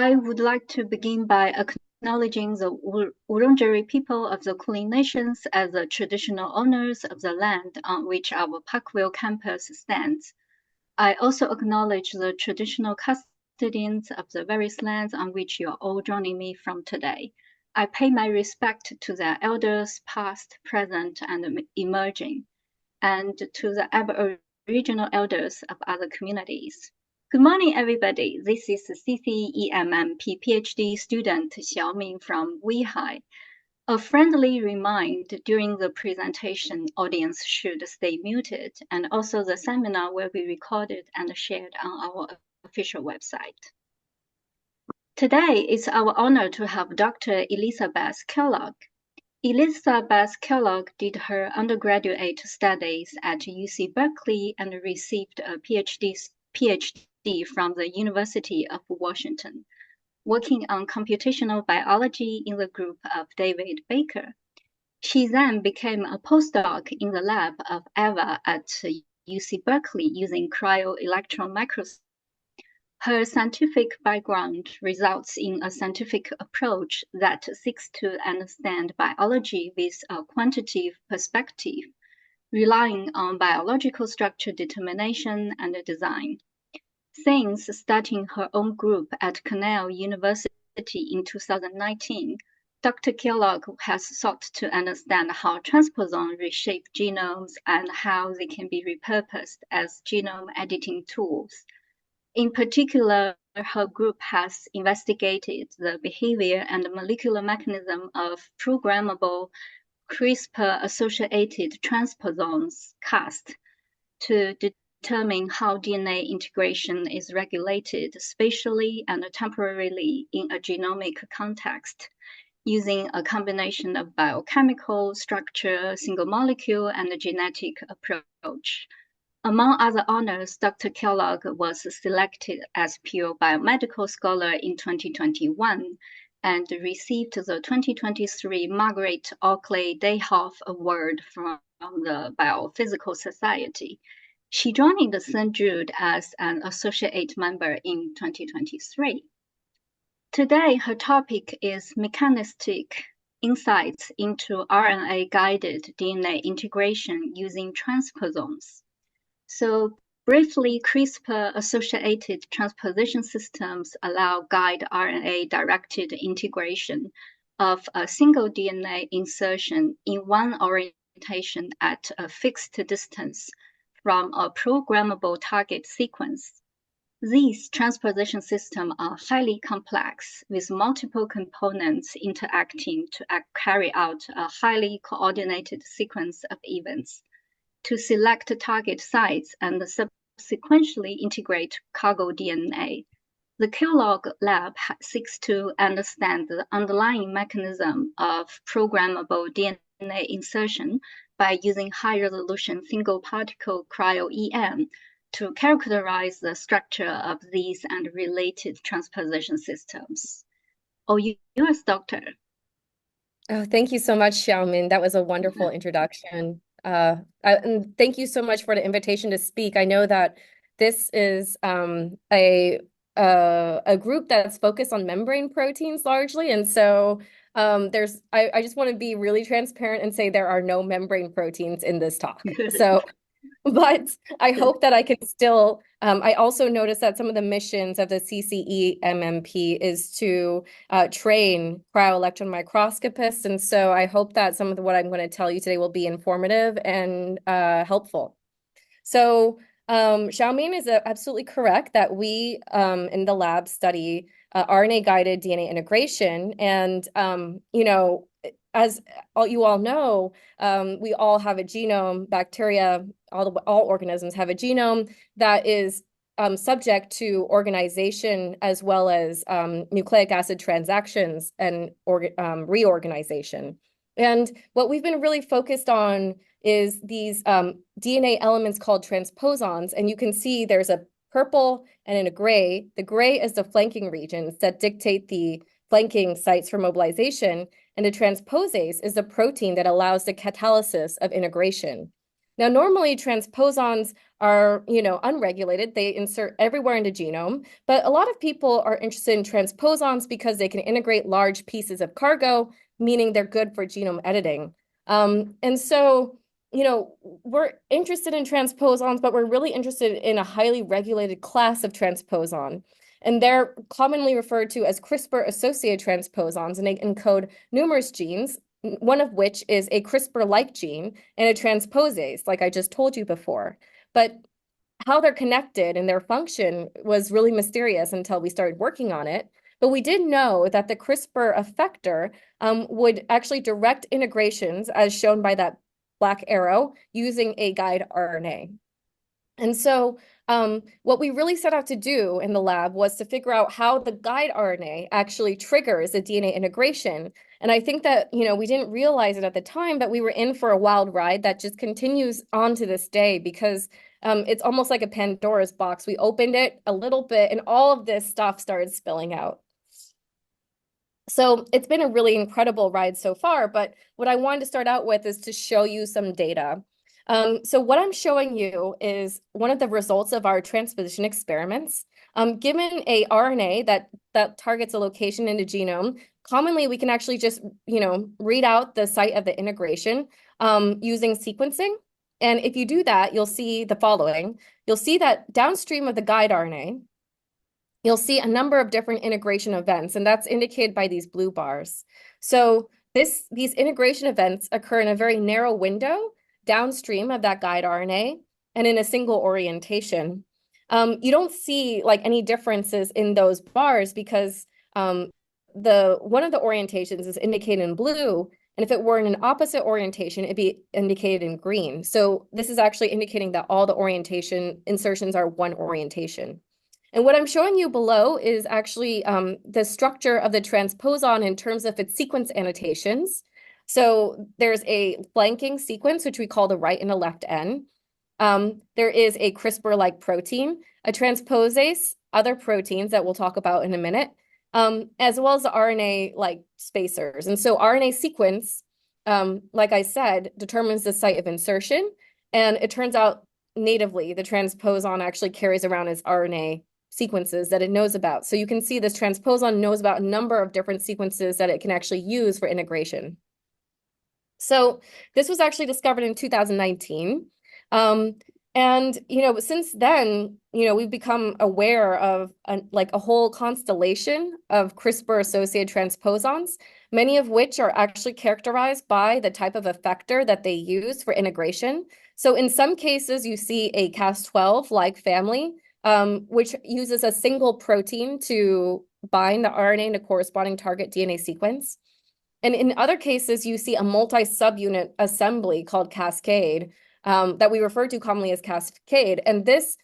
I would like to begin by acknowledging the Wurundjeri people of the Kulin Nations as the traditional owners of the land on which our Parkville campus stands. I also acknowledge the traditional custodians of the various lands on which you are all joining me from today. I pay my respect to their elders, past, present, and emerging, and to the Aboriginal elders of other communities. Good morning, everybody. This is CCEMMP PhD student Xiaoming from Weihai. A friendly reminder during the presentation, audience should stay muted, and also the seminar will be recorded and shared on our official website. Today, it's our honor to have Dr. Elizabeth Kellogg. Elizabeth Kellogg did her undergraduate studies at UC Berkeley and received a PhD from the University of Washington, working on computational biology in the group of David Baker. She then became a postdoc in the lab of Eva at UC Berkeley using cryo-electron microscopy. Her scientific background results in a scientific approach that seeks to understand biology with a quantitative perspective, relying on biological structure determination and design. Since starting her own group at Cornell University in 2019, Dr. Kellogg has sought to understand how transposons reshape genomes and how they can be repurposed as genome editing tools. In particular, her group has investigated the behavior and molecular mechanism of programmable CRISPR-associated transposons, Cas, to determine how DNA integration is regulated spatially and temporally in a genomic context, using a combination of biochemical, structure, single molecule, and genetic approach. Among other honors, Dr. Kellogg was selected as Pew Biomedical Scholar in 2021 and received the 2023 Margaret Oakley Dayhoff Award from the Biophysical Society. She joined the St. Jude as an associate member in 2023. Today, her topic is Mechanistic Insights into RNA-guided DNA integration using transposons. So briefly, CRISPR-associated transposition systems allow guide RNA-directed integration of a single DNA insertion in one orientation at a fixed distance from a programmable target sequence. These transposition systems are highly complex, with multiple components interacting to carry out a highly coordinated sequence of events, to select target sites and subsequently integrate cargo DNA. The Kellogg lab seeks to understand the underlying mechanism of programmable DNA insertion by using high-resolution single-particle Cryo-EM to characterize the structure of these and related transposition systems. Oh, yours, Doctor. Oh, thank you so much, Xiaomin. That was a wonderful introduction. And thank you so much for the invitation to speak. I know that this is a group that's focused on membrane proteins largely, and so I just want to be really transparent and say there are no membrane proteins in this talk. So, but I hope that I can still. I also noticed that some of the missions of the CCEMMP is to train cryo-electron microscopists, and so I hope that some of what I'm going to tell you today will be informative and helpful. So, Xiaoming is absolutely correct that we in the lab study RNA-guided DNA integration, and you know, as you all know, we all have a genome. Bacteria, all organisms have a genome that is subject to organization as well as nucleic acid transactions and reorganization. And what we've been really focused on is these DNA elements called transposons. And you can see there's a purple and in a gray. The gray is the flanking regions that dictate the flanking sites for mobilization. And the transposase is the protein that allows the catalysis of integration. Now, normally transposons are, unregulated. They insert everywhere in the genome, but a lot of people are interested in transposons because they can integrate large pieces of cargo, meaning they're good for genome editing. And so, we're interested in transposons, but we're really interested in a highly regulated class of transposon. And they're commonly referred to as CRISPR-associated transposons, and they encode numerous genes, one of which is a CRISPR-like gene and a transposase, like I just told you before. But how they're connected and their function was really mysterious until we started working on it. But we did know that the CRISPR effector would actually direct integrations, as shown by that black arrow, using a guide RNA. And so what we really set out to do in the lab was to figure out how the guide RNA actually triggers a DNA integration. And I think that, we didn't realize it at the time, but we were in for a wild ride that just continues on to this day because it's almost like a Pandora's box. We opened it a little bit and all of this stuff started spilling out. So it's been a really incredible ride so far, but what I wanted to start out with is to show you some data. So what I'm showing you is one of the results of our transposition experiments. Given a RNA that targets a location in the genome, commonly we can actually just, read out the site of the integration using sequencing. And if you do that, you'll see the following. You'll see that downstream of the guide RNA, you'll see a number of different integration events, and that's indicated by these blue bars. So these integration events occur in a very narrow window downstream of that guide RNA and in a single orientation. You don't see like any differences in those bars because one of the orientations is indicated in blue, and if it were in an opposite orientation, it'd be indicated in green. So this is actually indicating that all the orientation insertions are one orientation. And what I'm showing you below is actually the structure of the transposon in terms of its sequence annotations. So there's a flanking sequence, which we call the right and the left end. There is a CRISPR-like protein, a transposase, other proteins that we'll talk about in a minute, as well as the RNA-like spacers. And so RNA sequence, like I said, determines the site of insertion. And it turns out natively, the transposon actually carries around its RNA sequences that it knows about. So you can see this transposon knows about a number of different sequences that it can actually use for integration. So this was actually discovered in 2019. And, since then, we've become aware of a whole constellation of CRISPR-associated transposons, many of which are actually characterized by the type of effector that they use for integration. So in some cases, you see a Cas12-like family, which uses a single protein to bind the RNA in a corresponding target DNA sequence. And in other cases, you see a multi-subunit assembly called cascade that we refer to commonly as cascade. And this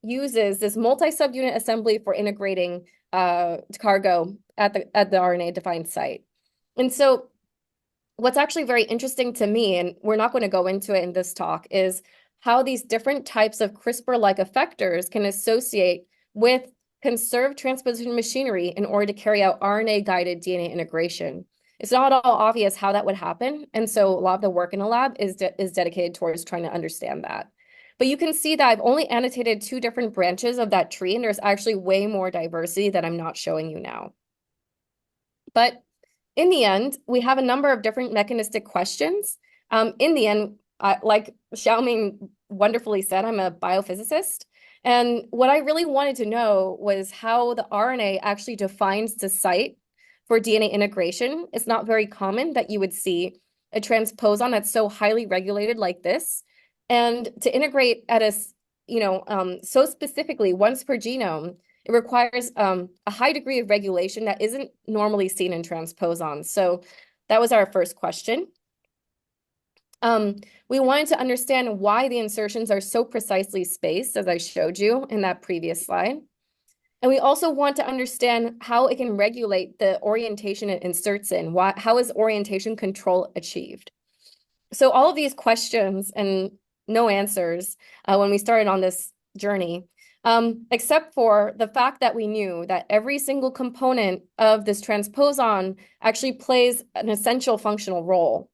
uses this multi-subunit assembly for integrating cargo at the RNA-defined site. And so what's actually very interesting to me, and we're not going to go into it in this talk, is how these different types of CRISPR-like effectors can associate with conserved transposition machinery in order to carry out RNA-guided DNA integration. It's not all obvious how that would happen, and so a lot of the work in the lab is dedicated towards trying to understand that. But you can see that I've only annotated 2 different branches of that tree, and there's actually way more diversity that I'm not showing you now. But in the end, we have a number of different mechanistic questions. In the end, like Xiaoming wonderfully said, I'm a biophysicist. And what I really wanted to know was how the RNA actually defines the site for DNA integration. It's not very common that you would see a transposon that's so highly regulated like this. And to integrate at a, so specifically once per genome, it requires a high degree of regulation that isn't normally seen in transposons. So that was our first question. We wanted to understand why the insertions are so precisely spaced, as I showed you in that previous slide. And we also want to understand how it can regulate the orientation it inserts in. How is orientation control achieved? So all of these questions and no answers when we started on this journey, except for the fact that we knew that every single component of this transposon actually plays an essential functional role.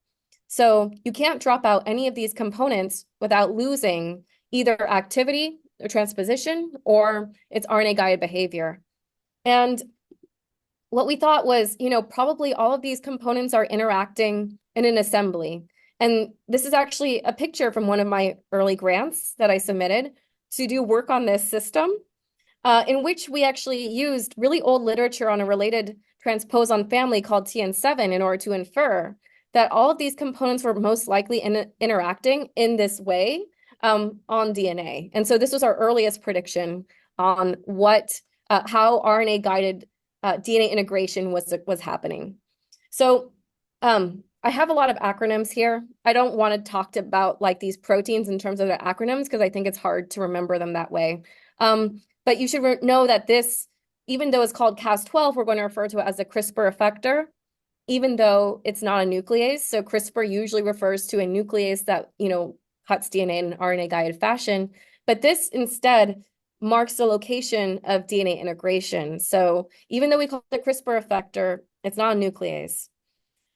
So you can't drop out any of these components without losing either activity or transposition or its RNA-guided behavior. And what we thought was, probably all of these components are interacting in an assembly. And this is actually a picture from one of my early grants that I submitted to do work on this system, in which we actually used really old literature on a related transposon family called TN7 in order to infer that all of these components were most likely interacting in this way on DNA. And so this was our earliest prediction on how RNA-guided DNA integration was happening. So I have a lot of acronyms here. I don't want to talk about like these proteins in terms of their acronyms because I think it's hard to remember them that way. But you should know that this, even though it's called Cas12, we're going to refer to it as a CRISPR effector, even though it's not a nuclease. So CRISPR usually refers to a nuclease that, cuts DNA in an RNA-guided fashion. But this instead marks the location of DNA integration. So even though we call it a CRISPR effector, it's not a nuclease.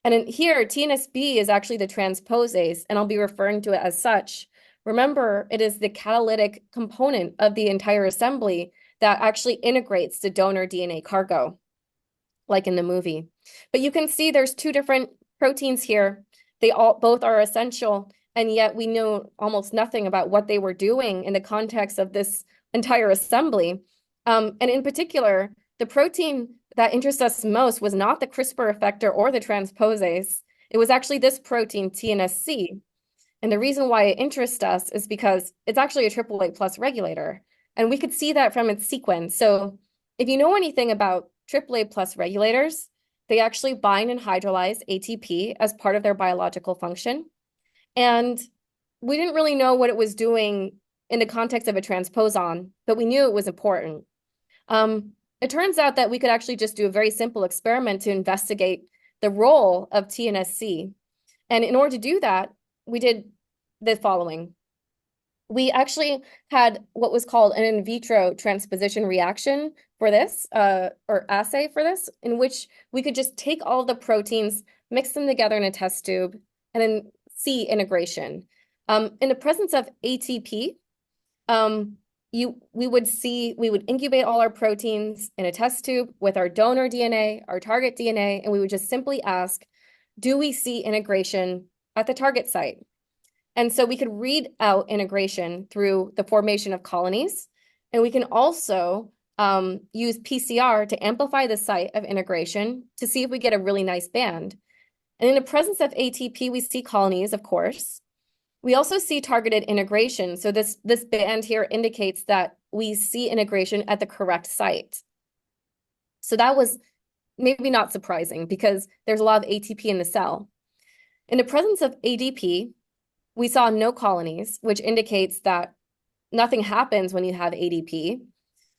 And in here, TnsB is actually the transposase, and I'll be referring to it as such. Remember, it is the catalytic component of the entire assembly that actually integrates the donor DNA cargo, like in the movie. But you can see there's two different proteins here. They both are essential, and yet we know almost nothing about what they were doing in the context of this entire assembly. And in particular, the protein that interests us most was not the CRISPR effector or the transposase. It was actually this protein, TnsC. And the reason why it interests us is because it's actually a AAA plus regulator. And we could see that from its sequence. So if you know anything about AAA plus regulators, they actually bind and hydrolyze ATP as part of their biological function. And we didn't really know what it was doing in the context of a transposon, but we knew it was important. It turns out that we could actually just do a very simple experiment to investigate the role of TnsC. And in order to do that, we did the following. We actually had what was called an in vitro transposition reaction for this, or assay for this, in which we could just take all the proteins, mix them together in a test tube, and then see integration. In the presence of ATP, we would incubate all our proteins in a test tube with our donor DNA, our target DNA, and we would just simply ask, do we see integration at the target site? And so we could read out integration through the formation of colonies, and we can also use PCR to amplify the site of integration to see if we get a really nice band. And in the presence of ATP, we see colonies, of course. We also see targeted integration. So this band here indicates that we see integration at the correct site. So that was maybe not surprising because there's a lot of ATP in the cell. In the presence of ADP, we saw no colonies, which indicates that nothing happens when you have ADP.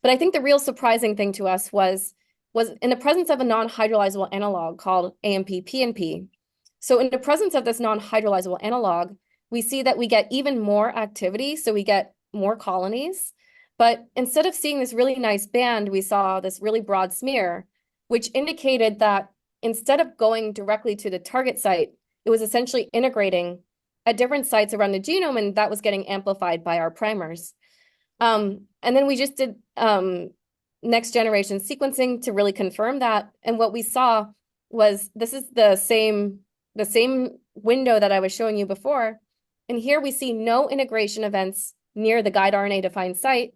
But I think the real surprising thing to us was in the presence of a non-hydrolyzable analog called AMP-PNP. So in the presence of this non-hydrolyzable analog, we see that we get even more activity, so we get more colonies. But instead of seeing this really nice band, we saw this really broad smear, which indicated that instead of going directly to the target site, it was essentially integrating at different sites around the genome, and that was getting amplified by our primers. And then we just did next generation sequencing to really confirm that. And what we saw was this is the same window that I was showing you before. And here we see no integration events near the guide RNA defined site.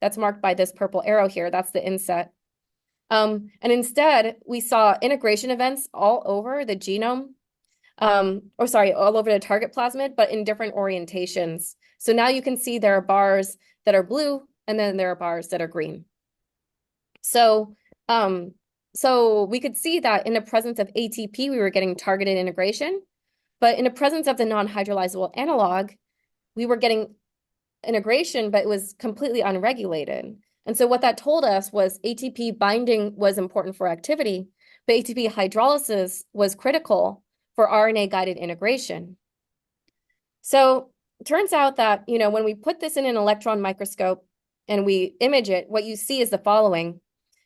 That's marked by this purple arrow here. That's the inset. And instead, we saw integration events all over the genome, all over the target plasmid, but in different orientations. So now you can see there are bars that are blue, and then there are bars that are green. So we could see that in the presence of ATP, we were getting targeted integration, but in the presence of the non-hydrolyzable analog, we were getting integration, but it was completely unregulated. And so what that told us was ATP binding was important for activity, but ATP hydrolysis was critical for RNA-guided integration. So it turns out that, when we put this in an electron microscope and we image it, what you see is the following.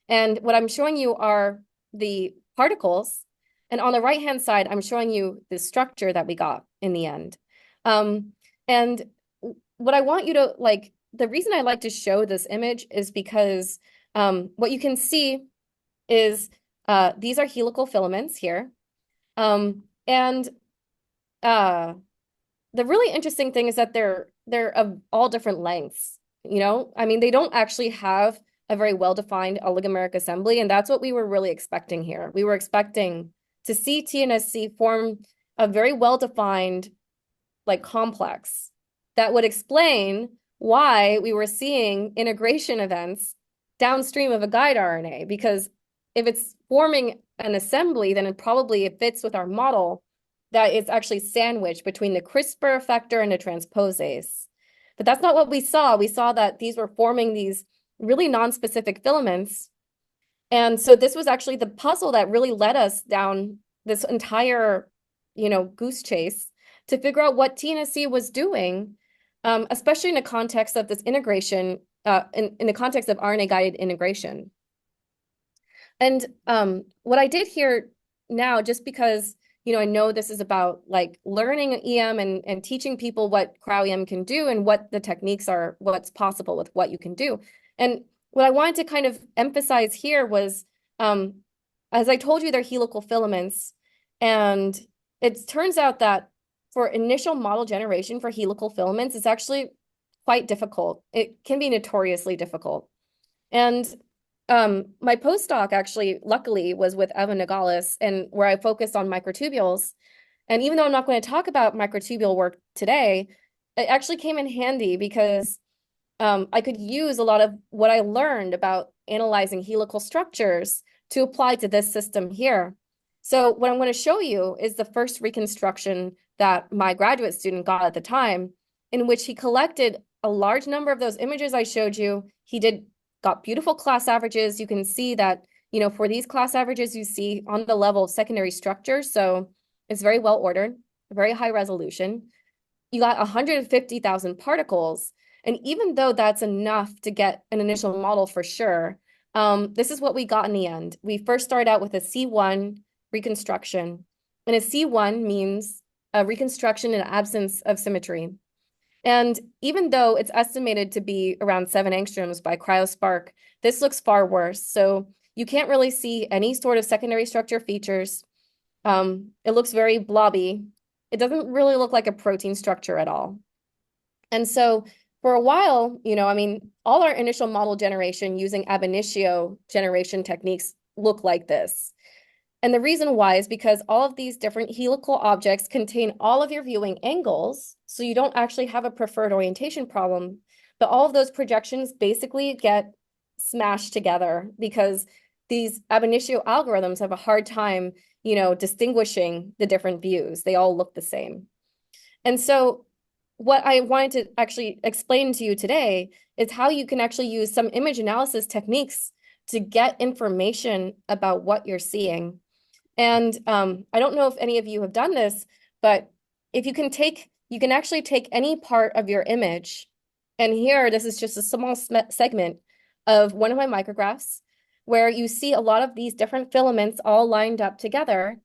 And what I'm showing you are the particles. And on the right-hand side, I'm showing you the structure that we got in the end. And what I want you to like, the reason I like to show this image is because what you can see is these are helical filaments here. And the really interesting thing is that they're of all different lengths, you know? I mean, they don't actually have a very well-defined oligomeric assembly, and that's what we were really expecting here. We were expecting to see TnsC form a very well-defined like complex that would explain why we were seeing integration events downstream of a guide RNA, because if it's forming an assembly, then it fits with our model that it's actually sandwiched between the CRISPR effector and the transposase. But that's not what we saw. We saw that these were forming these really non-specific filaments. And so this was actually the puzzle that really led us down this entire, goose chase to figure out what TnsC was doing, especially in the context of this integration, in the context of RNA-guided integration. And what I did here now, just because I know this is about like learning EM and teaching people what Cryo-EM can do and what the techniques are, what's possible with what you can do. And what I wanted to kind of emphasize here was, as I told you, they're helical filaments. And it turns out that for initial model generation for helical filaments, it's actually quite difficult. It can be notoriously difficult. And my postdoc actually, luckily, was with Eva Nogales, and where I focused on microtubules. And even though I'm not going to talk about microtubule work today, it actually came in handy because I could use a lot of what I learned about analyzing helical structures to apply to this system here. So what I'm going to show you is the first reconstruction that my graduate student got at the time, in which he collected a large number of those images I showed you. He got beautiful class averages. You can see that, for these class averages, you see on the level of secondary structure. So it's very well ordered, very high resolution. You got 150,000 particles. And even though that's enough to get an initial model for sure, this is what we got in the end. We first started out with a C1 reconstruction. And a C1 means a reconstruction in absence of symmetry. And even though it's estimated to be around 7 angstroms by CryoSpark, this looks far worse. So you can't really see any sort of secondary structure features. It looks very blobby. It doesn't really look like a protein structure at all. And so for a while, all our initial model generation using ab initio generation techniques look like this. And the reason why is because all of these different helical objects contain all of your viewing angles, so you don't actually have a preferred orientation problem, but all of those projections basically get smashed together because these ab initio algorithms have a hard time, distinguishing the different views. They all look the same. And so what I wanted to actually explain to you today is how you can actually use some image analysis techniques to get information about what you're seeing. And I don't know if any of you have done this, but if you can actually take any part of your image, and here, this is just a small segment of one of my micrographs, where you see a lot of these different filaments all lined up together.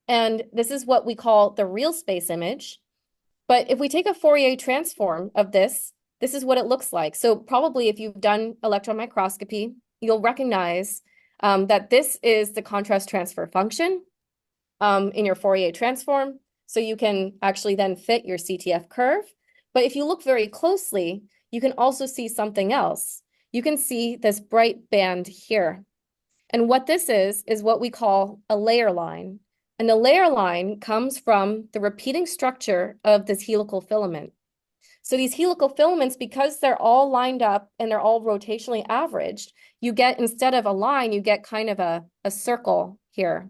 And this is what we call the real space image. But if we take a Fourier transform of this is what it looks like. So probably if you've done electron microscopy, you'll recognize that this is the contrast transfer function in your Fourier transform. So you can actually then fit your CTF curve. But if you look very closely, you can also see something else. You can see this bright band here. And what this is what we call a layer line. And the layer line comes from the repeating structure of this helical filament. So these helical filaments, because they're all lined up and they're all rotationally averaged, you get, instead of a line, you get kind of a circle here.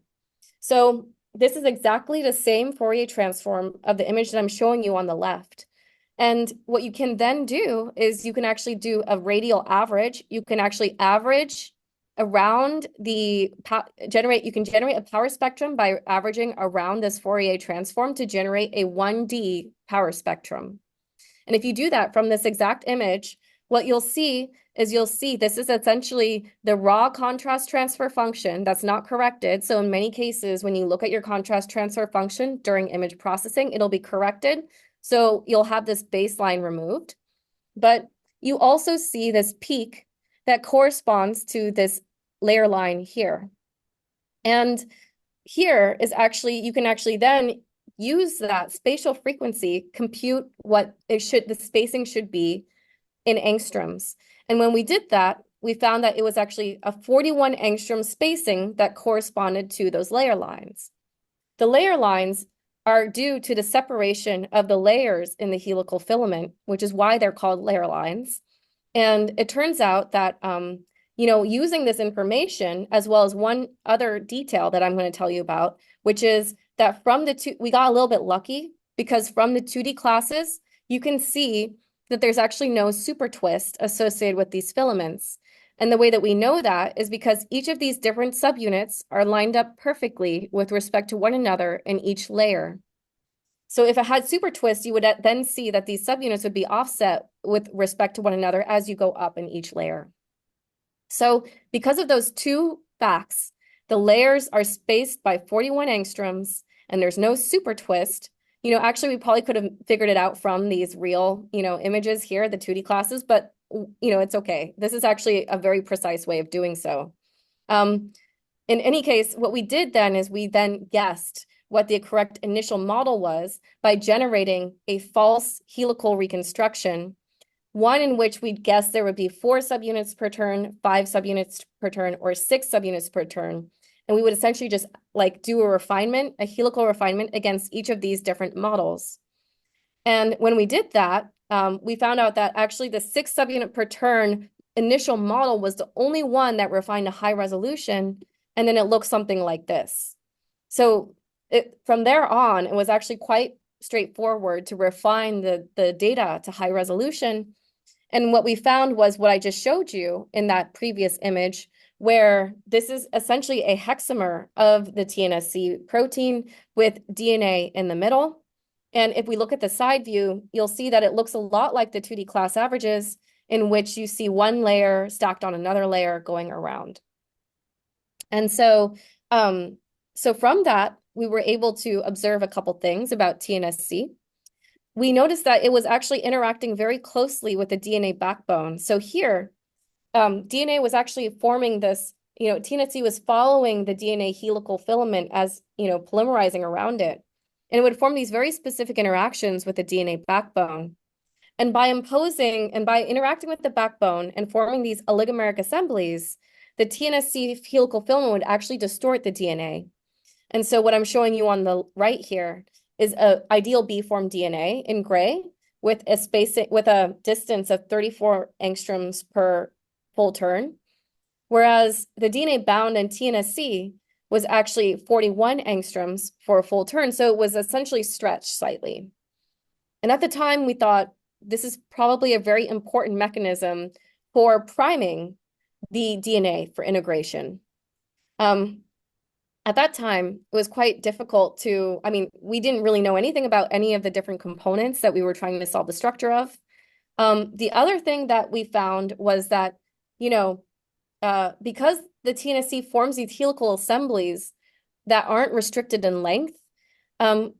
So this is exactly the same Fourier transform of the image that I'm showing you on the left. And what you can then do is you can actually do a radial average. You can actually average around you can generate a power spectrum by averaging around this Fourier transform to generate a 1D power spectrum. And if you do that from this exact image, what you'll see is this is essentially the raw contrast transfer function that's not corrected. So in many cases, when you look at your contrast transfer function during image processing, it'll be corrected. So you'll have this baseline removed. but you also see this peak that corresponds to this layer line here. And here is actually, you can actually then use that spatial frequency, compute what the spacing should be in angstroms. And when we did that, we found that it was actually a 41 angstrom spacing that corresponded to those layer lines. The layer lines are due to the separation of the layers in the helical filament, which is why they're called layer lines. And it turns out that, using this information, as well as one other detail that I'm going to tell you about, which is that we got a little bit lucky because from the 2D classes, you can see that there's actually no super twist associated with these filaments. And the way that we know that is because each of these different subunits are lined up perfectly with respect to one another in each layer. So if it had super twist, you would then see that these subunits would be offset with respect to one another as you go up in each layer. So because of those two facts, the layers are spaced by 41 angstroms and there's no super twist. Actually, we probably could have figured it out from these real, images here, the 2D classes, but, it's okay. This is actually a very precise way of doing so. In any case, what we did then is we then guessed what the correct initial model was by generating a false helical reconstruction, one in which we'd guess there would be 4 subunits per turn, 5 subunits per turn, or 6 subunits per turn. And we would essentially just do a helical refinement against each of these different models. And when we did that, we found out that actually the 6 subunit per turn initial model was the only one that refined a high resolution, and then it looked something like this. So from there on, it was actually quite straightforward to refine the data to high resolution. And what we found was what I just showed you in that previous image, where this is essentially a hexamer of the TnsC protein with DNA in the middle. And if we look at the side view, you'll see that it looks a lot like the 2D class averages, in which you see one layer stacked on another layer going around. And so from that, we were able to observe a couple things about TnsC. We noticed that it was actually interacting very closely with the DNA backbone. So here, DNA was actually forming this, TnsC was following the DNA helical filament as, polymerizing around it. And it would form these very specific interactions with the DNA backbone. And by interacting with the backbone and forming these oligomeric assemblies, the TnsC helical filament would actually distort the DNA. And so what I'm showing you on the right here is an ideal B-form DNA in gray with a distance of 34 angstroms per full turn, whereas the DNA bound in TnsC was actually 41 angstroms for a full turn, so it was essentially stretched slightly. And at the time, we thought this is probably a very important mechanism for priming the DNA for integration. At that time, it was quite difficult we didn't really know anything about any of the different components that we were trying to solve the structure of. The other thing that we found was that, because the TnsC forms these helical assemblies that aren't restricted in length,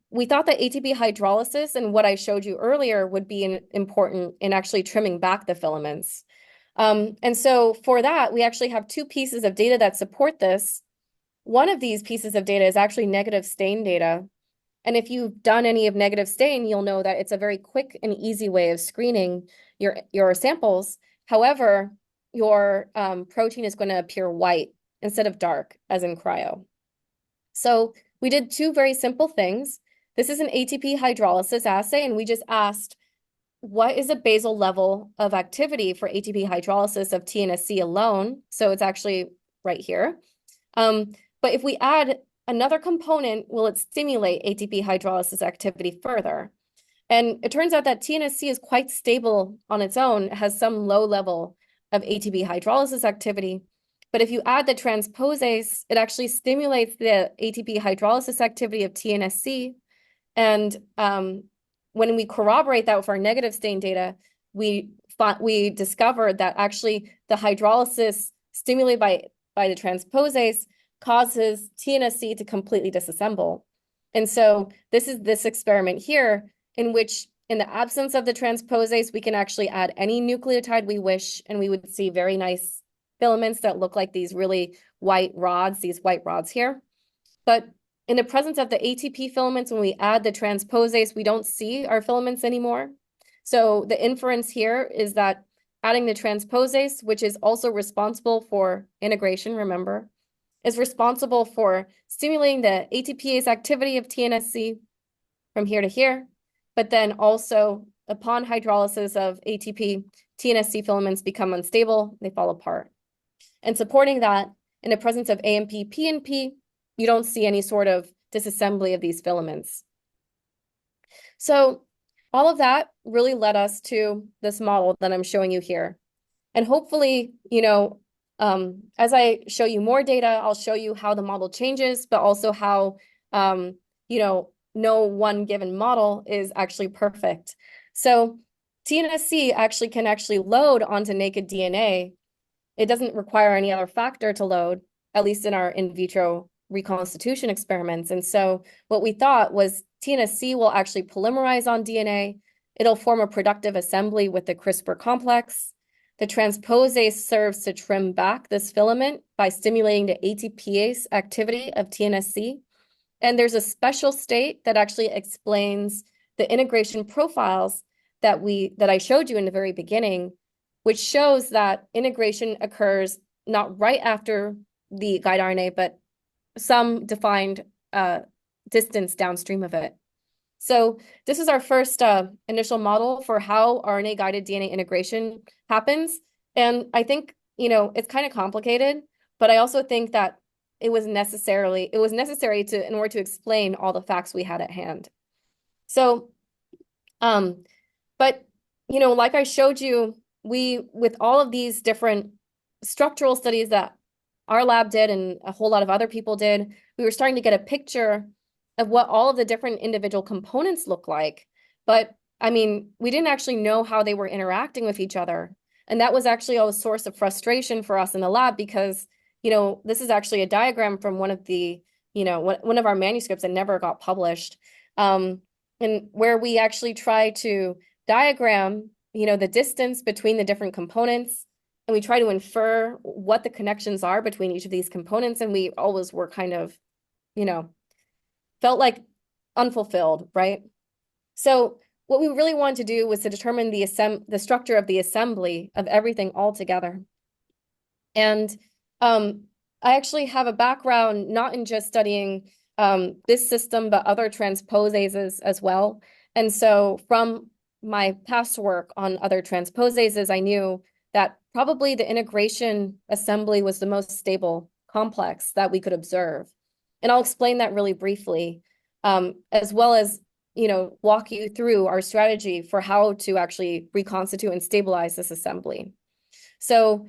we thought that ATP hydrolysis and what I showed you earlier would be important in actually trimming back the filaments. And so for that, we actually have 2 pieces of data that support this. One of these pieces of data is actually negative stain data. And if you've done any of negative stain, you'll know that it's a very quick and easy way of screening your samples. However, your protein is going to appear white instead of dark, as in cryo. So we did 2 very simple things. This is an ATP hydrolysis assay, and we just asked, what is a basal level of activity for ATP hydrolysis of TnsC alone? So it's actually right here. But if we add another component, will it stimulate ATP hydrolysis activity further? And it turns out that TnsC is quite stable on its own, it has some low level of ATP hydrolysis activity. But if you add the transposase, it actually stimulates the ATP hydrolysis activity of TnsC. And when we corroborate that with our negative stain data, we discovered that actually the hydrolysis stimulated by the transposase causes TnsC to completely disassemble. And so this is this experiment here in which in the absence of the transposase, we can actually add any nucleotide we wish, and we would see very nice filaments that look like these really white rods here. But in the presence of the ATP filaments, when we add the transposase, we don't see our filaments anymore. So the inference here is that adding the transposase, which is also responsible for integration, remember, is responsible for stimulating the ATPase activity of TnsC from here to here, but then also upon hydrolysis of ATP, TnsC filaments become unstable, they fall apart. And supporting that, in the presence of AMP, PNP, you don't see any sort of disassembly of these filaments. So all of that really led us to this model that I'm showing you here. And hopefully, as I show you more data, I'll show you how the model changes, but also how, no one given model is actually perfect. So TnsC can actually load onto naked DNA. It doesn't require any other factor to load, at least in our in vitro reconstitution experiments. And so what we thought was TnsC will actually polymerize on DNA. It'll form a productive assembly with the CRISPR complex. The transposase serves to trim back this filament by stimulating the ATPase activity of TnsC. And there's a special state that actually explains the integration profiles that I showed you in the very beginning, which shows that integration occurs not right after the guide RNA, but some defined distance downstream of it. So this is our first initial model for how RNA-guided DNA integration happens. And I think, it's kind of complicated, but I also think that it was necessary in order to explain all the facts we had at hand. So, but, like I showed you, with all of these different structural studies that our lab did and a whole lot of other people did, we were starting to get a picture of what all of the different individual components look like. But we didn't actually know how they were interacting with each other. And that was actually a source of frustration for us in the lab because, this is actually a diagram from one of the, one of our manuscripts that never got published. And where we actually try to diagram, the distance between the different components. And we try to infer what the connections are between each of these components. And we always were kind of, felt like unfulfilled, right? So what we really wanted to do was to determine the structure of the assembly of everything all together. And I actually have a background not in just studying this system, but other transposases as well. And so from my past work on other transposases, I knew that probably the integration assembly was the most stable complex that we could observe. And I'll explain that really briefly, as well as, walk you through our strategy for how to actually reconstitute and stabilize this assembly. So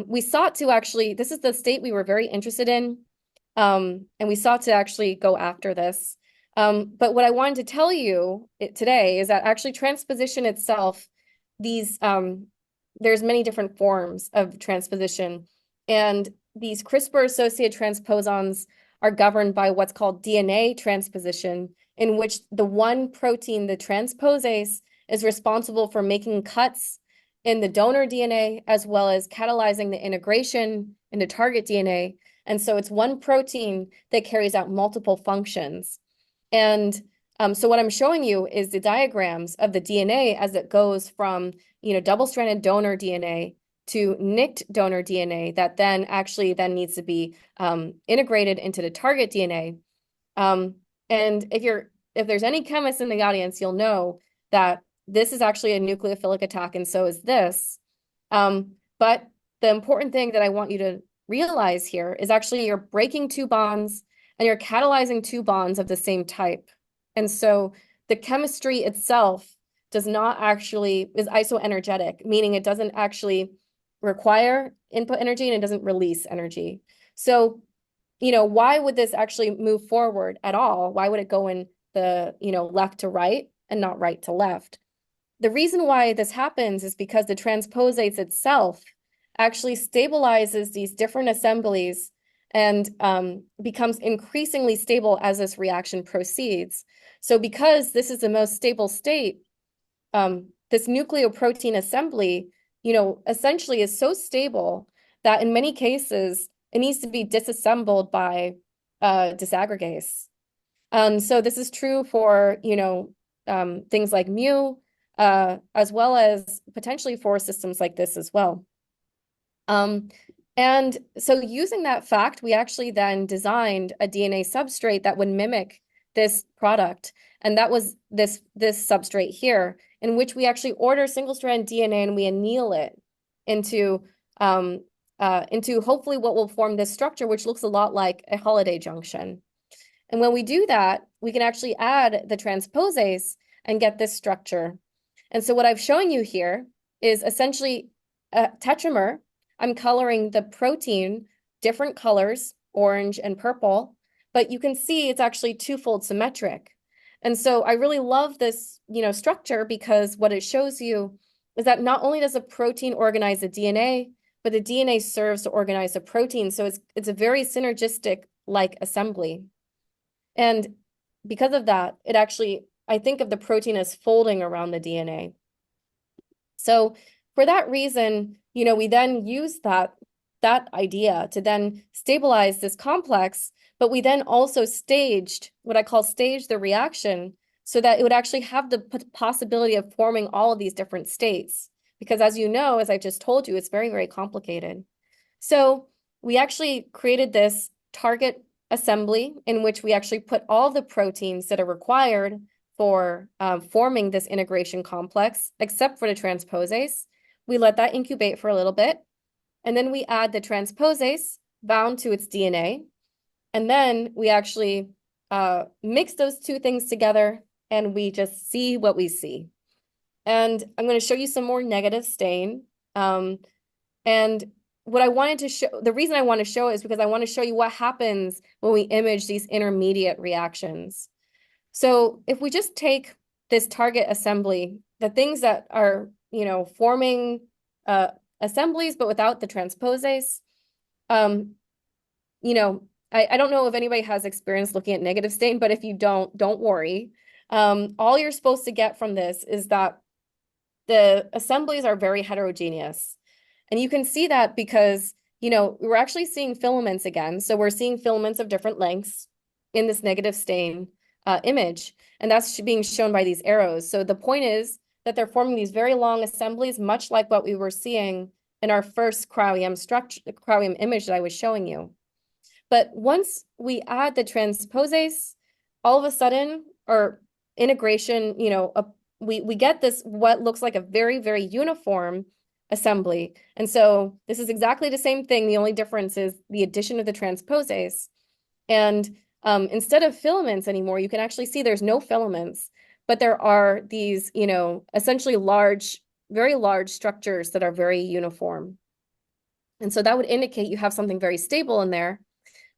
we sought to actually, this is the state we were very interested in, and we sought to actually go after this. But what I wanted to tell you today is that actually transposition itself, there's many different forms of transposition, and these CRISPR-associated transposons are governed by what's called DNA transposition, in which the one protein, the transposase, is responsible for making cuts in the donor DNA, as well as catalyzing the integration into target DNA. And so it's one protein that carries out multiple functions. And so what I'm showing you is the diagrams of the DNA as it goes from, double-stranded donor DNA to nicked donor DNA that then needs to be integrated into the target DNA. And if there's any chemists in the audience, you'll know that this is actually a nucleophilic attack, and so is this. But the important thing that I want you to realize here is actually you're breaking two bonds and you're catalyzing two bonds of the same type. And so the chemistry itself is isoenergetic, meaning it doesn't actually require input energy and it doesn't release energy. So, why would this actually move forward at all? Why would it go in the, left to right and not right to left? The reason why this happens is because the transposase itself actually stabilizes these different assemblies and becomes increasingly stable as this reaction proceeds. So because this is the most stable state, this nucleoprotein assembly, essentially is so stable that in many cases, it needs to be disassembled by disaggregase. So this is true for, things like mu, as well as potentially for systems like this as well. And so using that fact, we actually then designed a DNA substrate that would mimic this product. And that was this substrate here, in which we actually order single-strand DNA and we anneal it into hopefully what will form this structure, which looks a lot like a holiday junction. And when we do that, we can actually add the transposase and get this structure. And so what I'm showing you here is essentially a tetramer. I'm coloring the protein different colors, orange and purple, but you can see it's actually twofold symmetric. And so I really love this, structure, because what it shows you is that not only does a protein organize the DNA, but the DNA serves to organize the protein. So it's a very synergistic like assembly. And because of that, it actually, I think of the protein as folding around the DNA. So for that reason, we then use that idea to then stabilize this complex, but we then also staged, what I call staged the reaction, so that it would actually have the possibility of forming all of these different states. Because as you know, as I just told you, it's very, very complicated. So we actually created this target assembly in which we actually put all the proteins that are required for forming this integration complex, except for the transposase. We let that incubate for a little bit, and then we add the transposase bound to its DNA, and then we actually mix those two things together, and we just see what we see. And I'm going to show you some more negative stain. And what I wanted to show, the reason I want to show it is because I want to show you what happens when we image these intermediate reactions. So if we just take this target assembly, the things that are, forming assemblies, but without the transposase, I don't know if anybody has experience looking at negative stain, but if you don't worry. All you're supposed to get from this is that the assemblies are very heterogeneous. And you can see that because, we're actually seeing filaments again. So we're seeing filaments of different lengths in this negative stain image. And that's being shown by these arrows. So the point is that they're forming these very long assemblies, much like what we were seeing in our first Cryo-EM structure, the Cryo-EM image that I was showing you. But once we add the transposase, all of a sudden, or integration, we get this, what looks like a very, very uniform assembly. And so this is exactly the same thing. The only difference is the addition of the transposase. And instead of filaments anymore, you can actually see there's no filaments, but there are these, essentially large, very large structures that are very uniform. And so that would indicate you have something very stable in there.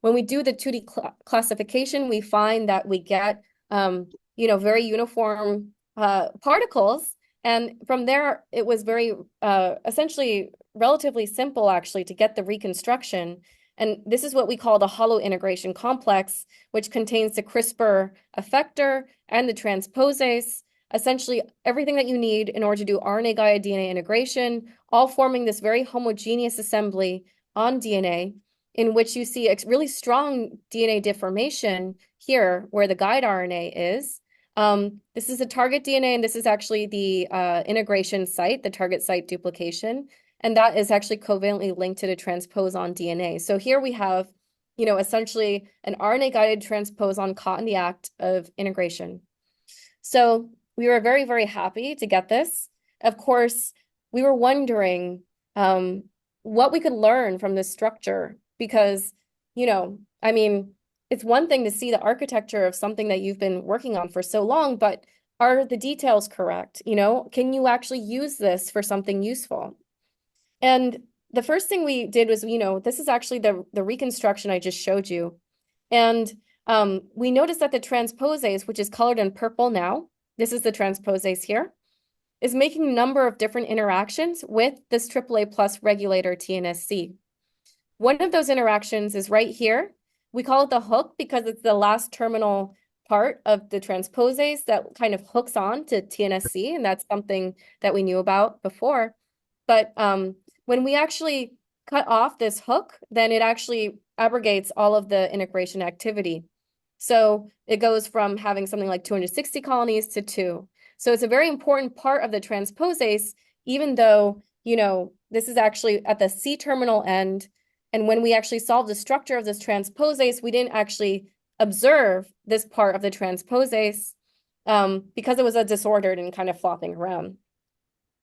When we do the 2D classification, we find that we get, very uniform particles. And from there, it was very, essentially relatively simple, actually, to get the reconstruction. And this is what we call the hollow integration complex, which contains the CRISPR effector and the transposase, essentially everything that you need in order to do RNA-guided DNA integration, all forming this very homogeneous assembly on DNA, in which you see a really strong DNA deformation here where the guide RNA is. This is a target DNA, and this is actually the integration site, the target site duplication. And that is actually covalently linked to the transposon DNA. So here we have, essentially an RNA-guided transposon caught in the act of integration. So we were very, very happy to get this. Of course, we were wondering what we could learn from this structure because, it's one thing to see the architecture of something that you've been working on for so long, but are the details correct? Can you actually use this for something useful? And the first thing we did was, this is actually the reconstruction I just showed you. And we noticed that the transposase, which is colored in purple now, this is the transposase here, is making a number of different interactions with this AAA plus regulator TnsC. One of those interactions is right here. We call it the hook because it's the last terminal part of the transposase that kind of hooks on to TnsC, and that's something that we knew about before. But when we actually cut off this hook, then it actually abrogates all of the integration activity. So it goes from having something like 260 colonies to 2. So it's a very important part of the transposase, even though, this is actually at the C-terminal end. And when we actually solved the structure of this transposase, we didn't actually observe this part of the transposase because it was a disordered and kind of flopping around.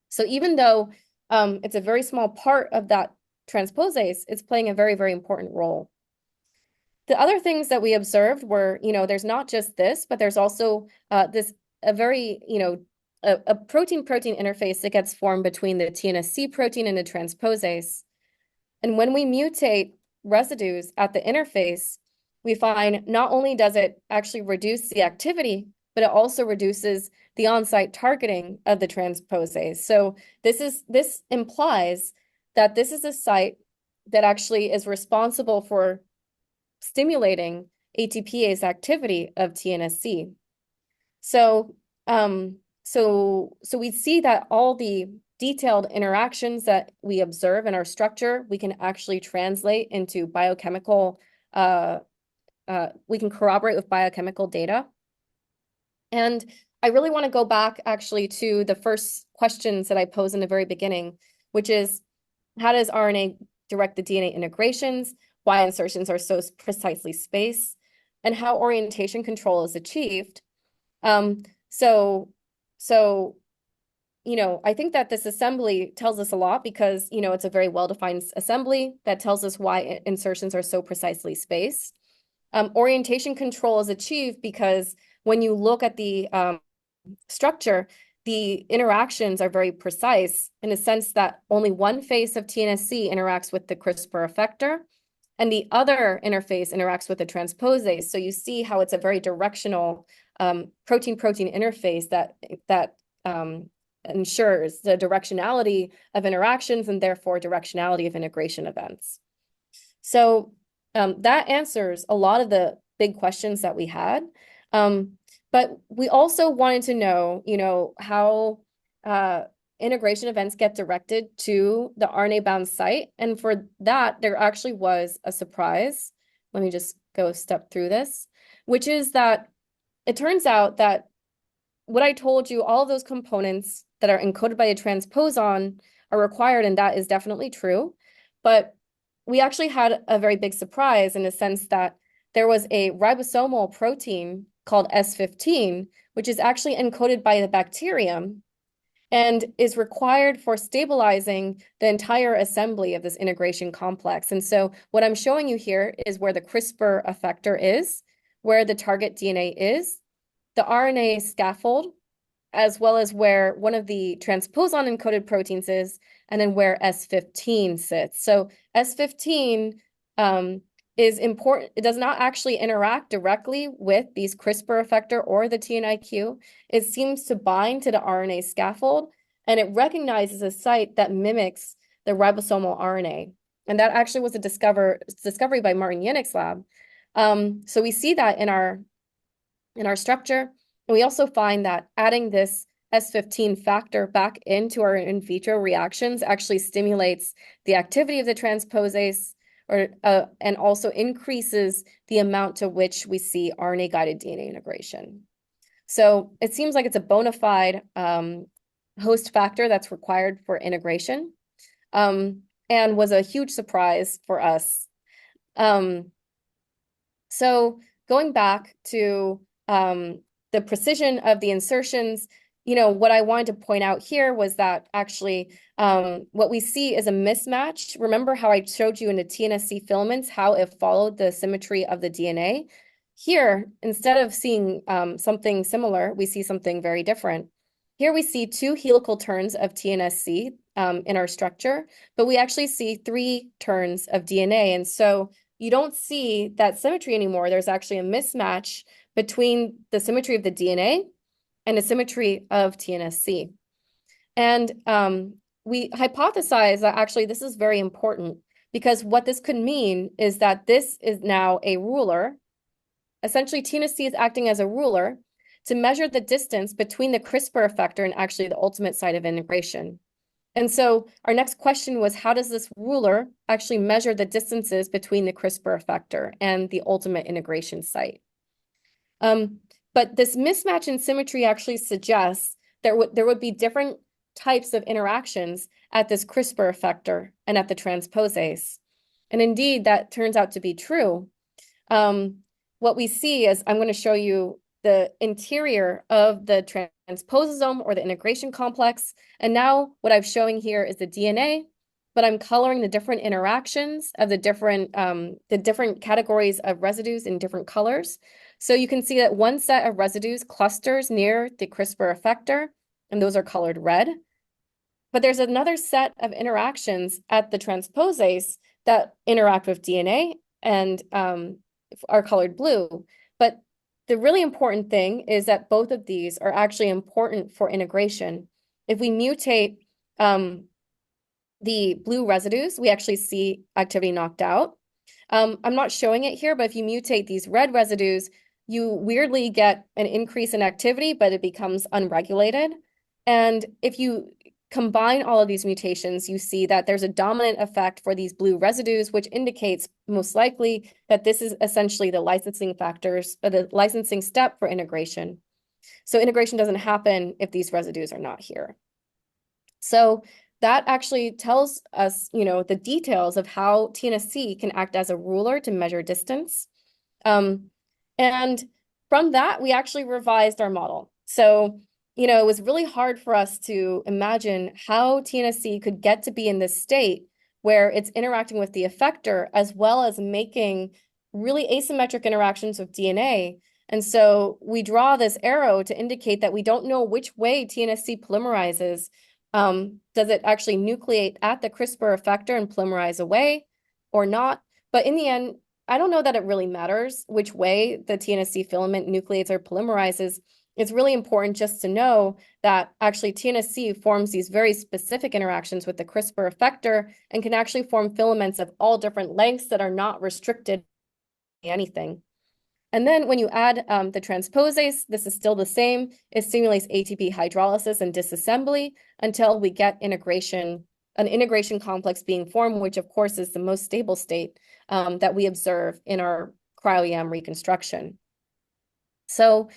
So even though it's a very small part of that transposase, it's playing a very, very important role. The other things that we observed were, there's not just this, but there's also a protein-protein interface that gets formed between the TnsC protein and the transposase. And when we mutate residues at the interface, we find not only does it actually reduce the activity, but it also reduces the on-site targeting of the transposase. So this implies that this is a site that actually is responsible for stimulating ATPase activity of TnsC. So we see that all the detailed interactions that we observe in our structure, we can actually translate into biochemical, we can corroborate with biochemical data. And I really want to go back actually to the first questions that I posed in the very beginning, which is, how does RNA direct the DNA integrations, why insertions are so precisely spaced, and how orientation control is achieved? I think that this assembly tells us a lot because, it's a very well-defined assembly that tells us why insertions are so precisely spaced. Orientation control is achieved because when you look at the structure, the interactions are very precise in the sense that only one face of TnsC interacts with the CRISPR effector, and the other interface interacts with the transposase. So you see how it's a very directional protein-protein interface that ensures the directionality of interactions and therefore directionality of integration events. So that answers a lot of the big questions that we had. But we also wanted to know, how integration events get directed to the RNA-bound site. And for that, there actually was a surprise. Let me just go a step through this, which is that it turns out that what I told you, all of those components that are encoded by a transposon are required, and that is definitely true. But we actually had a very big surprise in the sense that there was a ribosomal protein called S15, which is actually encoded by the bacterium and is required for stabilizing the entire assembly of this integration complex. And so what I'm showing you here is where the CRISPR effector is, where the target DNA is, the RNA scaffold, as well as where one of the transposon encoded proteins is, and then where S15 sits. So S15 is important. It does not actually interact directly with these CRISPR effector or the TNIQ. It seems to bind to the RNA scaffold, and it recognizes a site that mimics the ribosomal RNA. And that actually was a discovery by Martin Yannick's lab. So we see that in our structure. And we also find that adding this S15 factor back into our in vitro reactions actually stimulates the activity of the transposase, and also increases the amount to which we see RNA-guided DNA integration. So it seems like it's a bona fide host factor that's required for integration, and was a huge surprise for us. So going back to the precision of the insertions, what I wanted to point out here was that actually what we see is a mismatch. Remember how I showed you in the TnsC filaments how it followed the symmetry of the DNA? Here, instead of seeing something similar, we see something very different. Here we see 2 helical turns of TnsC in our structure, but we actually see 3 turns of DNA. And so you don't see that symmetry anymore. There's actually a mismatch between the symmetry of the DNA and the symmetry of TnsC. And we hypothesize that actually this is very important because what this could mean is that this is now a ruler essentially TnsC is acting as a ruler to measure the distance between the CRISPR effector and actually the ultimate site of integration. And so our next question was, how does this ruler actually measure the distances between the CRISPR effector and the ultimate integration site? But this mismatch in symmetry actually suggests there would be different types of interactions at this CRISPR effector and at the transposase. And indeed, that turns out to be true. What we see is, I'm going to show you the interior of the transpososome or the integration complex. And now what I'm showing here is the DNA, but I'm coloring the different interactions of the different categories of residues in different colors. So you can see that one set of residues clusters near the CRISPR effector, and those are colored red. But there's another set of interactions at the transposase that interact with DNA and are colored blue. But the really important thing is that both of these are actually important for integration. If we mutate the blue residues, we actually see activity knocked out. I'm not showing it here, but if you mutate these red residues, you weirdly get an increase in activity, but it becomes unregulated. And if you combine all of these mutations, you see that there's a dominant effect for these blue residues, which indicates most likely that this is essentially the licensing factors or the licensing step for integration. So integration doesn't happen if these residues are not here. So that actually tells us, the details of how TnsC can act as a ruler to measure distance. And from that, we actually revised our model. So it was really hard for us to imagine how TnsC could get to be in this state where it's interacting with the effector as well as making really asymmetric interactions with DNA. And so we draw this arrow to indicate that we don't know which way TnsC polymerizes. Does it actually nucleate at the CRISPR effector and polymerize away or not? But in the end, I don't know that it really matters which way the TnsC filament nucleates or polymerizes. It's really important just to know that actually TnsC forms these very specific interactions with the CRISPR effector and can actually form filaments of all different lengths that are not restricted to anything. And then when you add the transposase, this is still the same. It stimulates ATP hydrolysis and disassembly until we get an integration complex being formed, which of course is the most stable state that we observe in our cryo-EM reconstruction. So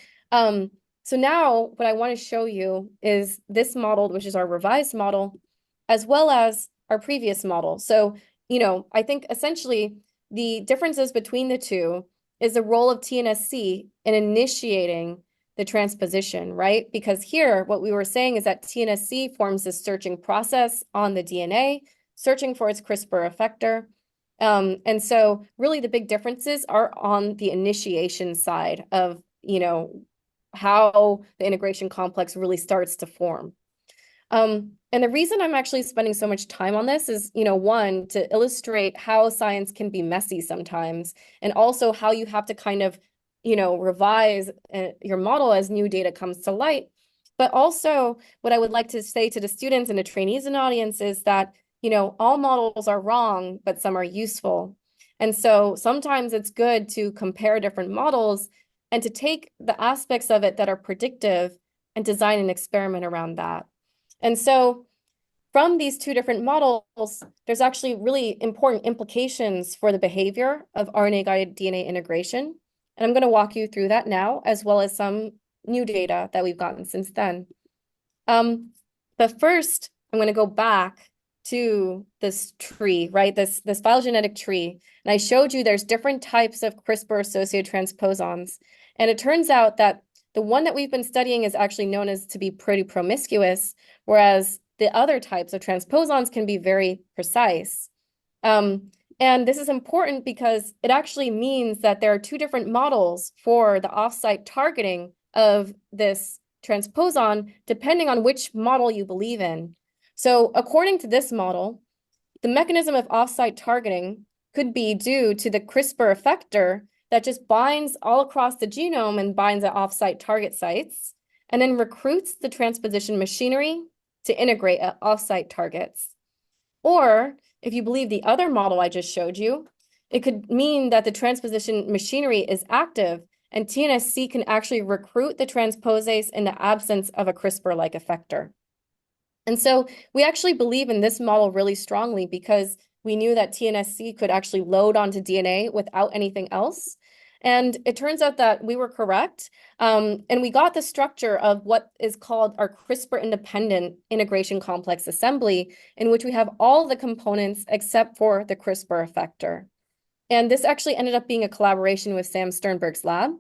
now what I want to show you is this model, which is our revised model, as well as our previous model. So, I think essentially the differences between the two is the role of TnsC in initiating the transposition, right? Because here, what we were saying is that TnsC forms this searching process on the DNA, searching for its CRISPR effector. And so really the big differences are on the initiation side of, how the integration complex really starts to form. And the reason I'm actually spending so much time on this is, one, to illustrate how science can be messy sometimes, and also how you have to kind of, revise your model as new data comes to light. But also what I would like to say to the students and the trainees and audience is that, all models are wrong, but some are useful. And so sometimes it's good to compare different models and to take the aspects of it that are predictive and design an experiment around that. And so from these two different models, there's actually really important implications for the behavior of RNA-guided DNA integration. And I'm going to walk you through that now, as well as some new data that we've gotten since then. But first, I'm going to go back to this tree, right? This phylogenetic tree. And I showed you there's different types of CRISPR-associated transposons. And it turns out that the one that we've been studying is actually known as to be pretty promiscuous, whereas the other types of transposons can be very precise. And this is important because it actually means that there are two different models for the off-site targeting of this transposon, depending on which model you believe in. So according to this model, the mechanism of off-site targeting could be due to the CRISPR effector that just binds all across the genome and binds at off-site target sites, and then recruits the transposition machinery to integrate at off-site targets. Or if you believe the other model I just showed you, it could mean that the transposition machinery is active and TnsC can actually recruit the transposase in the absence of a CRISPR-like effector. And so we actually believe in this model really strongly because we knew that TnsC could actually load onto DNA without anything else. And it turns out that we were correct. And we got the structure of what is called our CRISPR-independent integration complex assembly, in which we have all the components except for the CRISPR effector. And this actually ended up being a collaboration with Sam Sternberg's lab,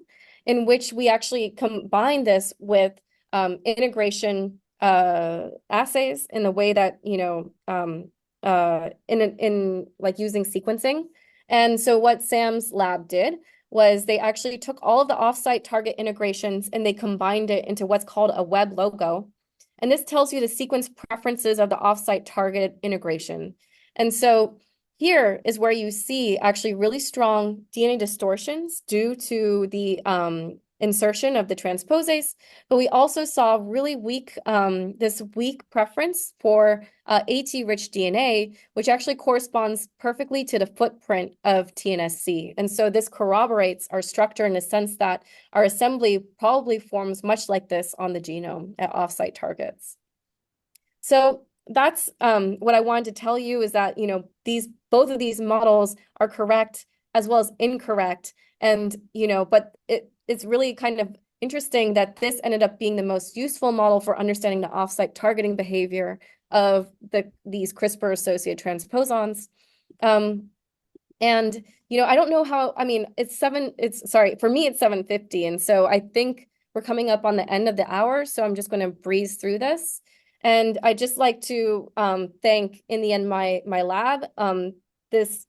in which we actually combined this with integration assays in the way that, in like using sequencing. And so what Sam's lab did was they actually took all of the offsite target integrations and they combined it into what's called a web logo. And this tells you the sequence preferences of the offsite targeted integration. And so here is where you see actually really strong DNA distortions due to the insertion of the transposase, but we also saw really weak, this weak preference for AT-rich DNA, which actually corresponds perfectly to the footprint of TnsC. And so this corroborates our structure in the sense that our assembly probably forms much like this on the genome at offsite targets. So that's what I wanted to tell you is that, both of these models are correct as well as incorrect. And, but it's really kind of interesting that this ended up being the most useful model for understanding the offsite targeting behavior of these CRISPR-associated transposons. And, I don't know how, for me, it's 7:50. And so I think we're coming up on the end of the hour. So I'm just going to breeze through this. And I'd just like to thank, in the end, my lab. This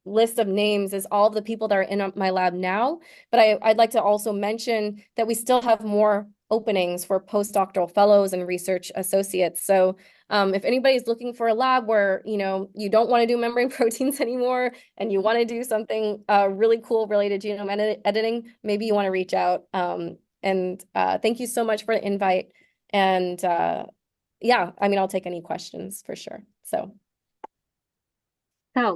list of names is all the people that are in my lab now. But I'd like to also mention that we still have more openings for postdoctoral fellows and research associates. So if anybody's looking for a lab where, you don't want to do membrane proteins anymore and you want to do something really cool related to genome editing, maybe you want to reach out. Thank you so much for the invite. And I'll take any questions for sure. So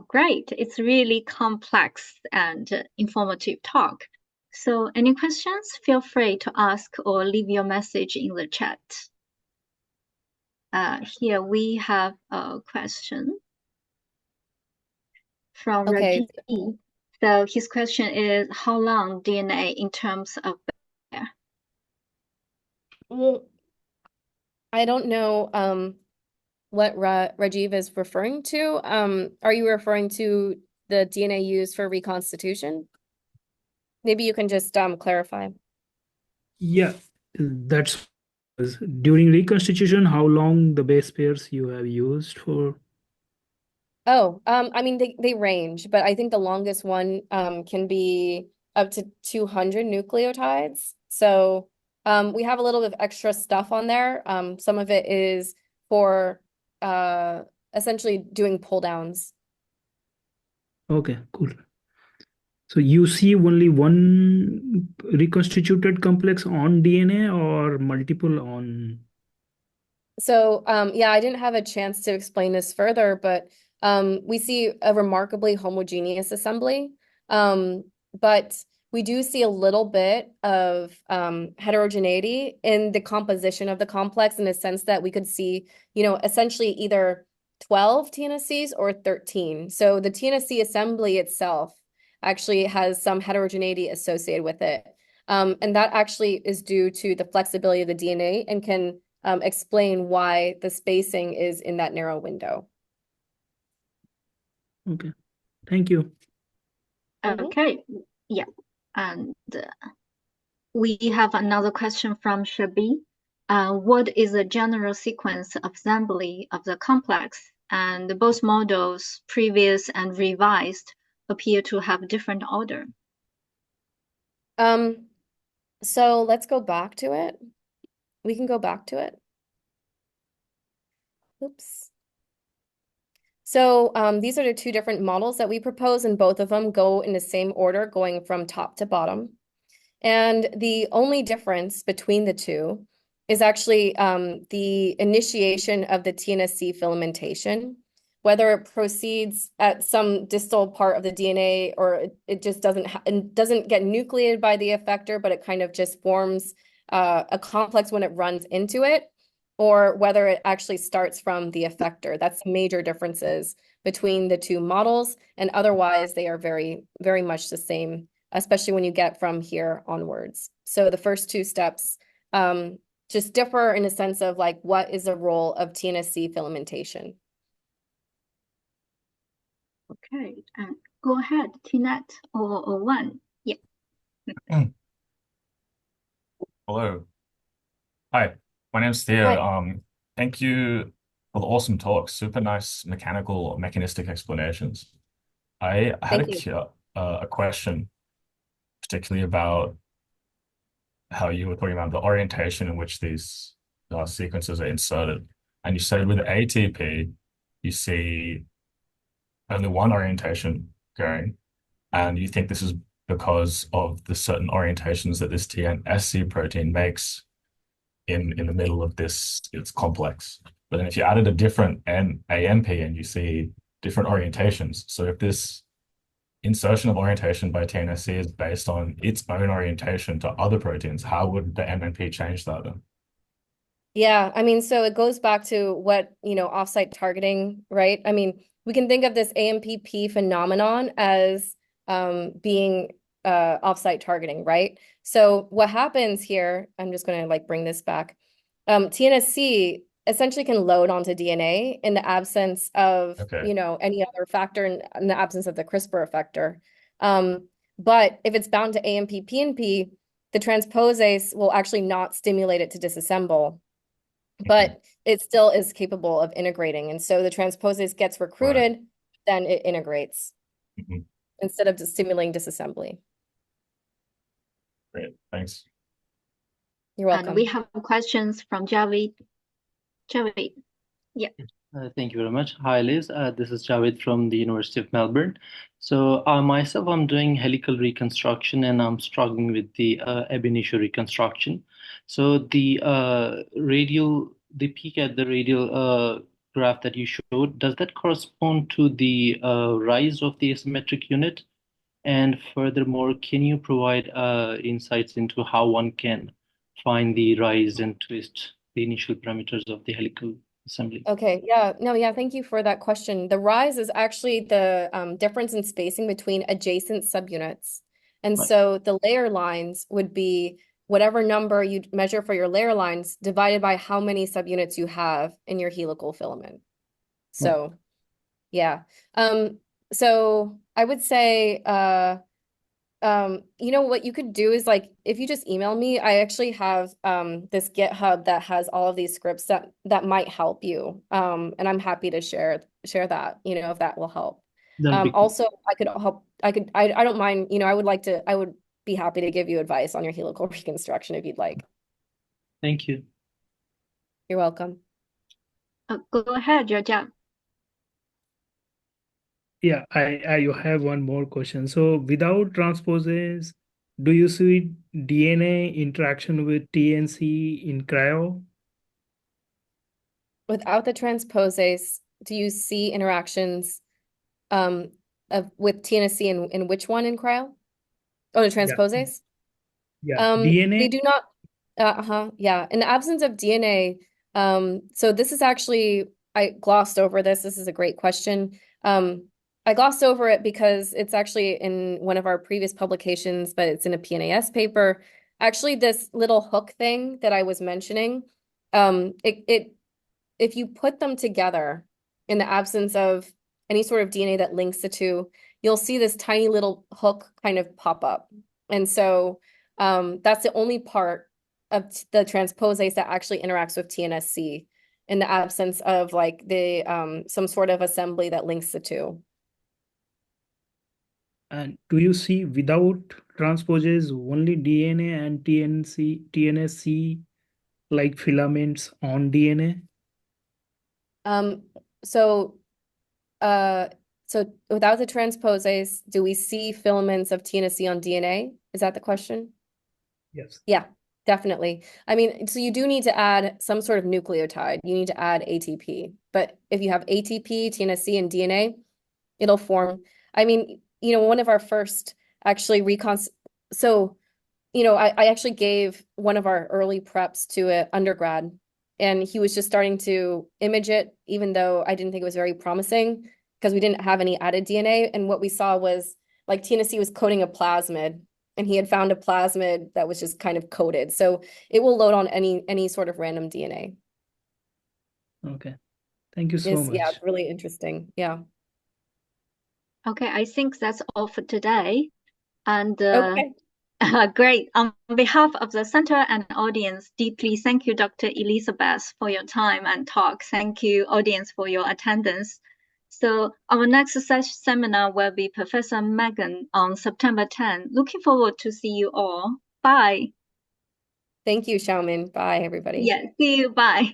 great. It's really complex and informative talk. So any questions, feel free to ask or leave your message in the chat. Here we have a question from Rajiv. So his question is, how long DNA in terms of base pair? Well, I don't know what Rajiv is referring to. Are you referring to the DNA used for reconstitution? Maybe you can just clarify. Yeah, that's during reconstitution, how long the base pairs you have used for? Oh, they range, but I think the longest one can be up to 200 nucleotides. So we have a little bit of extra stuff on there. Some of it is for essentially doing pull downs. Okay, cool. So you see only one reconstituted complex on DNA or multiple on? So I didn't have a chance to explain this further, but we see a remarkably homogeneous assembly. But we do see a little bit of heterogeneity in the composition of the complex in the sense that we could see, essentially either 12 TNSCs or 13. So the TNSC assembly itself actually has some heterogeneity associated with it. And that actually is due to the flexibility of the DNA and can explain why the spacing is in that narrow window. Okay, thank you. Okay, yeah. And we have another question from Shabi. What is the general sequence of assembly of the complex? And both models, previous and revised, appear to have different order. So let's go back to it. We can go back to it. Oops. So these are the two different models that we propose, and both of them go in the same order, going from top to bottom. And the only difference between the two is actually the initiation of the TNSC filamentation, whether it proceeds at some distal part of the DNA or it just doesn't get nucleated by the effector, but it kind of just forms a complex when it runs into it, or whether it actually starts from the effector. That's major differences between the two models, and otherwise they are very, very much the same, especially when you get from here onwards. So the first two steps just differ in a sense of like, what is the role of TnsC filamentation? Okay, go ahead, Tnet or One. Yeah. Hello. Hi, my name's Theo. Hi. Thank you for the awesome talk. Super nice mechanical, mechanistic explanations. I had Thank you. a question, particularly about how you were talking about the orientation in which these sequences are inserted. And you said with ATP, you see only one orientation going, and you think this is because of the certain orientations that this TnsC protein makes in the middle of this, it's complex. But then if you added a different AMP and you see different orientations. So if this insertion of orientation by TnsC is based on its own orientation to other proteins, how would the MNP change that then? Yeah, I mean, so it goes back to what, offsite targeting, right? I mean, we can think of this AMPP phenomenon as being offsite targeting, right? So what happens here, I'm just going to like bring this back. TnsC essentially can load onto DNA in the absence of, any other factor in the absence of the CRISPR effector. But if it's bound to AMP-PNP, the transposase will actually not stimulate it to disassemble, but it still is capable of integrating. And so the transposase gets recruited, then it integrates instead of just stimulating disassembly. Great, thanks. You're welcome. And we have questions from Javed. Javed, yeah. Thank you very much. Hi, Liz. This is Javed from the University of Melbourne. So myself, I'm doing helical reconstruction and I'm struggling with the ab initio reconstruction. So the peak at the radial graph that you showed, does that correspond to the rise of the asymmetric unit? And furthermore, can you provide insights into how one can find the rise and twist the initial parameters of the helical assembly? Okay, thank you for that question. The rise is actually the difference in spacing between adjacent subunits. And so the layer lines would be whatever number you measure for your layer lines divided by how many subunits you have in your helical filament. So, yeah. So I would say, what you could do is like, if you just email me, I actually have this GitHub that has all of these scripts that might help you. And I'm happy to share that, if that will help. Also, I don't mind, I would be happy to give you advice on your helical reconstruction if you'd like. Thank you. You're welcome. Go ahead, Georgia. Yeah, I have one more question. So without transposase, do you see DNA interaction with TNC in cryo? Without the transposase, do you see interactions with TNC in which one in cryo? Oh, the transposase? Yeah, DNA? They do not, yeah. In the absence of DNA, so this is actually, I glossed over this. This is a great question. I glossed over it because it's actually in one of our previous publications, but it's in a PNAS paper. Actually, this little hook thing that I was mentioning, if you put them together in the absence of any sort of DNA that links the two, you'll see this tiny little hook kind of pop up. And so that's the only part of the transposase that actually interacts with TNSC in the absence of like the some sort of assembly that links the two. And do you see without transposase only DNA and TNSC like filaments on DNA? So without the transposase, do we see filaments of TNSC on DNA? Is that the question? Yes. Yeah. Definitely. I mean, so you do need to add some sort of nucleotide. You need to add ATP. But if you have ATP, TnsC, and DNA, it'll form. I mean, one of our first actually so, I actually gave one of our early preps to an undergrad, and he was just starting to image it, even though I didn't think it was very promising because we didn't have any added DNA. And what we saw was like TnsC was coding a plasmid, and he had found a plasmid that was just kind of coded. So it will load on any sort of random DNA. Okay. Thank you so Yeah, much. it's really interesting. Yeah. Okay, I think that's all for today. And Okay. great. On behalf of the center and audience, deeply thank you, Dr. Elizabeth, for your time and talk. Thank you, audience, for your attendance. So our next seminar will be Professor Megan on September 10. Looking forward to see you all. Bye. Thank you, Xiaomin. Bye, everybody. Yeah, see you. Bye.